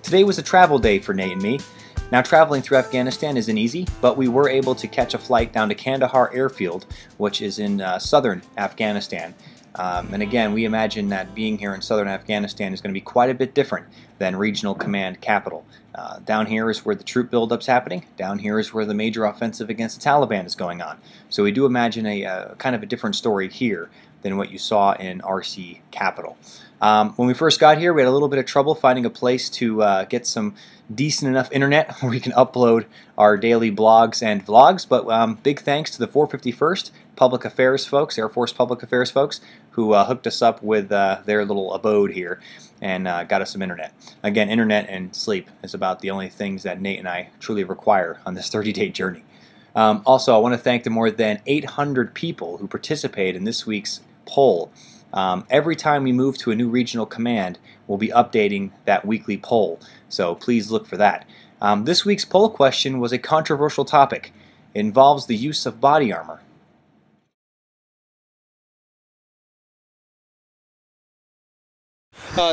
Today was a travel day for Nate and me. Now, traveling through Afghanistan isn't easy, but we were able to catch a flight down to Kandahar Airfield, which is in southern Afghanistan. And again, we imagine that being here in southern Afghanistan is going to be quite a bit different than Regional Command Capital. Down here is where the troop buildup's happening. Down here is where the major offensive against the Taliban is going on. So we do imagine a kind of a different story here than what you saw in RC Capital. When we first got here, we had a little bit of trouble finding a place to get some decent enough internet where we can upload our daily blogs and vlogs, but big thanks to the 451st Public Affairs folks, Air Force Public Affairs folks, who hooked us up with their little abode here and got us some internet. Again, internet and sleep is about the only things that Nate and I truly require on this 30-day journey. Also, I want to thank the more than 800 people who participated in this week's poll. Every time we move to a new regional command, we'll be updating that weekly poll, so please look for that. This week's poll question was a controversial topic. It involves the use of body armor.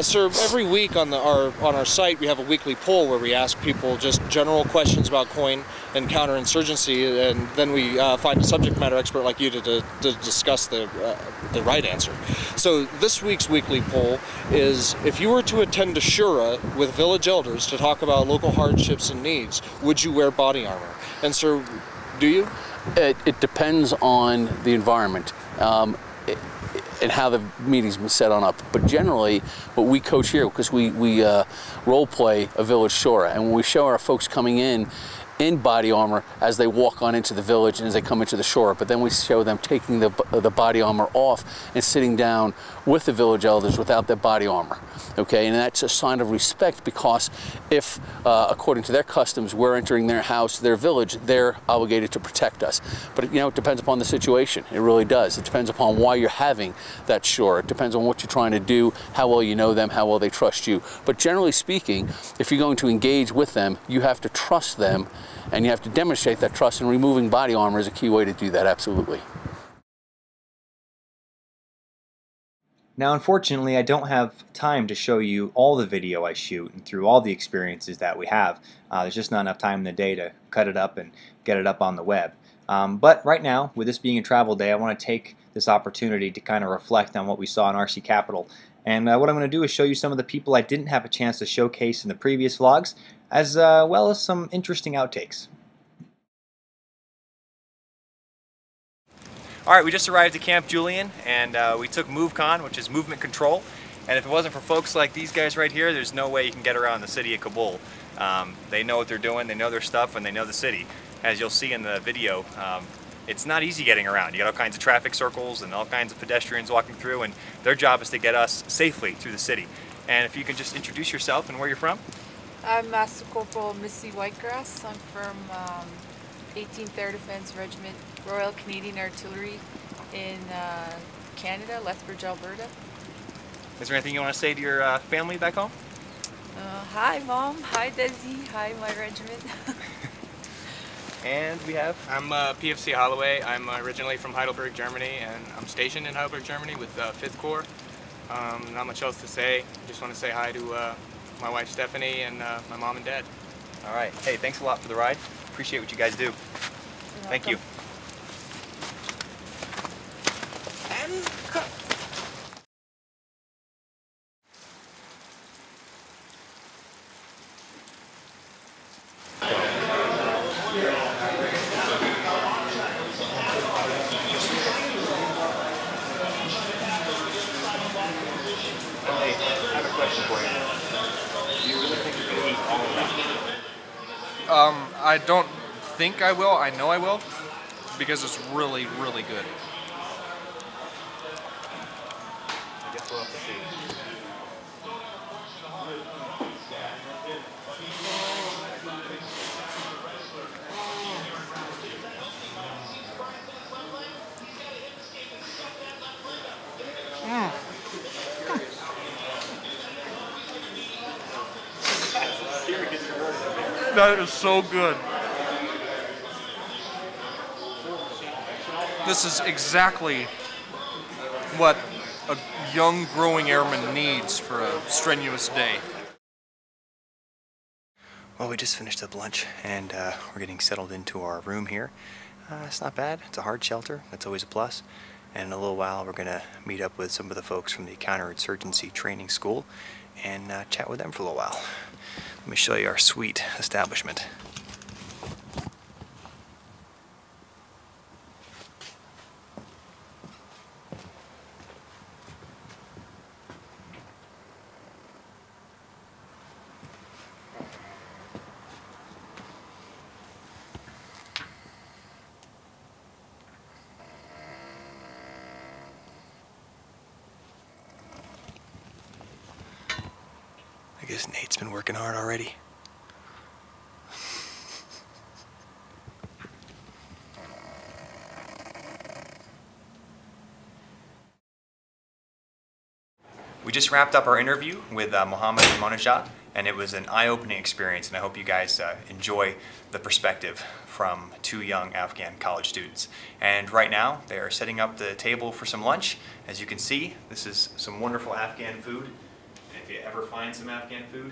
Sir, every week on our site we have a weekly poll where we ask people just general questions about COIN and counterinsurgency, and then we find a subject matter expert like you to discuss the right answer. So this week's weekly poll is: if you were to attend a shura with village elders to talk about local hardships and needs, would you wear body armor? And sir, do you? It depends on the environment. And how the meeting's been set on up. But generally, what we coach here, because we role play a village shura, and when we show our folks coming in body armor as they walk on into the village and as they come into the shura, but then we show them taking the body armor off and sitting down with the village elders without their body armor. Okay, and that's a sign of respect, because if, according to their customs, we're entering their house, their village, they're obligated to protect us. But you know, it depends upon the situation. It really does. It depends upon why you're having that shura. It depends on what you're trying to do, how well you know them, how well they trust you. But generally speaking, if you're going to engage with them, you have to trust them, and you have to demonstrate that trust, and removing body armor is a key way to do that, absolutely. Now, unfortunately, I don't have time to show you all the video I shoot and through all the experiences that we have. There's just not enough time in the day to cut it up and get it up on the web. But right now, with this being a travel day, I want to take this opportunity to kind of reflect on what we saw in RC Capital. And what I'm going to do is show you some of the people I didn't have a chance to showcase in the previous vlogs, as well as some interesting outtakes. Alright, we just arrived at Camp Julian, and we took MoveCon, which is movement control. And if it wasn't for folks like these guys right here, there's no way you can get around the city of Kabul. They know what they're doing, they know their stuff, and they know the city. As you'll see in the video, it's not easy getting around. You got all kinds of traffic circles and all kinds of pedestrians walking through, and their job is to get us safely through the city. And if you can just introduce yourself and where you're from. I'm Master Corporal Missy Whitegrass. I'm from 18th Air Defense Regiment, Royal Canadian Artillery in Canada, Lethbridge, Alberta. Is there anything you want to say to your family back home? Hi Mom, hi Desi, hi my regiment. And we have... I'm PFC Holloway. I'm originally from Heidelberg, Germany, and I'm stationed in Heidelberg, Germany with 5th Corps. Not much else to say. Just want to say hi to my wife Stephanie and my mom and dad. All right. Hey, thanks a lot for the ride. Appreciate what you guys do. Thank you. And cut. I have a question for you. Do you really think you're going to eat all of that? I don't think I will. I know I will, because it's really, really good. I guess we'll have to see. That is so good. This is exactly what a young growing airman needs for a strenuous day. Well, we just finished up lunch and we're getting settled into our room here. It's not bad. It's a hard shelter. That's always a plus. And in a little while we're going to meet up with some of the folks from the Counterinsurgency Training School and chat with them for a little while. Let me show you our sweet establishment. I guess Nate's been working hard already. We just wrapped up our interview with Mohammed and Monajat, and it was an eye-opening experience, and I hope you guys enjoy the perspective from two young Afghan college students. And right now, they are setting up the table for some lunch. As you can see, this is some wonderful Afghan food. If you ever find some Afghan food,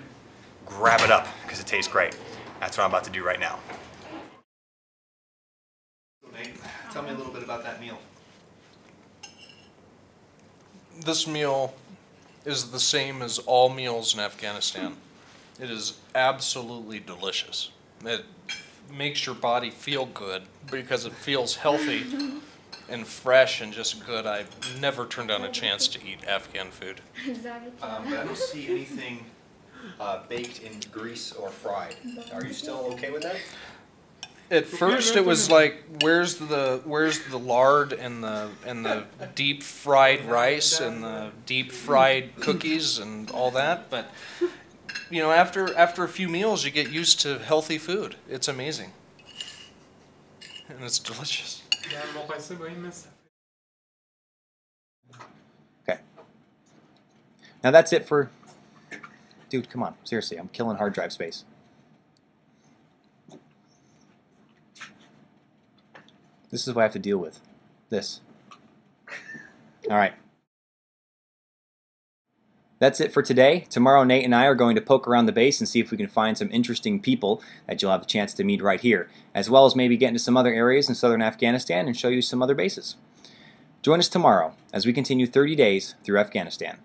grab it up because it tastes great. That's what I'm about to do right now. So Nate, tell me a little bit about that meal. This meal is the same as all meals in Afghanistan. It is absolutely delicious. It makes your body feel good because it feels healthy and fresh and just good. I've never turned down a chance to eat Afghan food. But I don't see anything baked in grease or fried. Are you still okay with that? At first, it was like, where's the lard and the deep fried rice and the deep fried cookies and all that? But you know, after a few meals, you get used to healthy food. It's amazing, and it's delicious. Okay. Now that's it for... Dude, come on. Seriously, I'm killing hard drive space. This is what I have to deal with. This. Alright. That's it for today. Tomorrow Nate and I are going to poke around the base and see if we can find some interesting people that you'll have a chance to meet right here, as well as maybe get into some other areas in southern Afghanistan and show you some other bases. Join us tomorrow as we continue 30 days through Afghanistan.